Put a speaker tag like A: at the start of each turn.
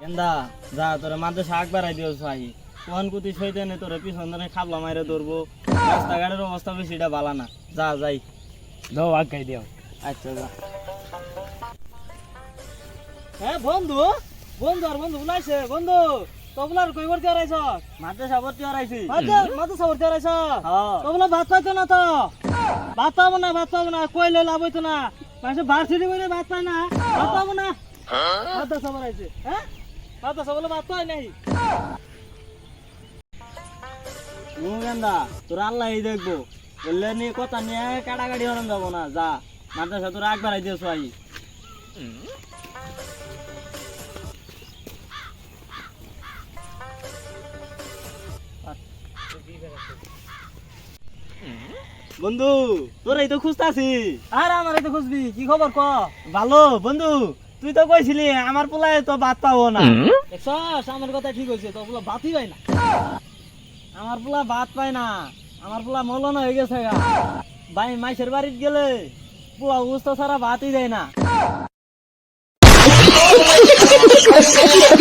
A: কেন্দা যা তোরে মাঝে শাক বাড়াই দিও সাহি কোন কুতি সইতে নে তোরে পিছন ধরে খাবলা মাইরে ধরবো রাস্তাঘাটের অবস্থা বেশিটা ভালো না যা যাই
B: দাও আগাই দিও।
A: আচ্ছা যা
C: হ্যাঁ বন্ধু বন্ধু আর বন্ধু বুলাইছে বন্ধু তবলার কই ভর্তি হারাইছ
A: মাঝে সাবর্তি হারাইছি
C: মাথা সাবর্তি হারাইছ
A: হ্যাঁ
C: তবলা ভাত পাইতো না তো ভাত পাবো না কইলে লাভ হইতো না মানে ভার্সিটি বলে ভাত পায় না ভাত পাবো না মাথা সাবর আইছে হ্যাঁ মাথা সাবলে ভাত পাই নাই
A: ও কেন্দা তোর আল্লাহ দেখবো বললে নি কথা নিয়ে কাটাকাটি হরণ যাবো না যা মাদ্রাসা তোর আগ বাড়াই দিও সাহি বন্ধু তোর এই তো খুঁজতাছি
C: আর আমার তো খুঁজবি কি খবর ক
A: ভালো বন্ধু তুই তো কইছিলি আমার পোলায় তো ভাত পাবো না
C: দেখছস আমার কথা ঠিক হইছে তবলা ভাতই পাই না
A: আমার পোলা ভাত পায় না আমার পোলা মলন হয়ে গেছে গা ভাই মাইসের বাড়িতে গেলে পোলা অবস্থা ছাড়া ভাতই দেয় না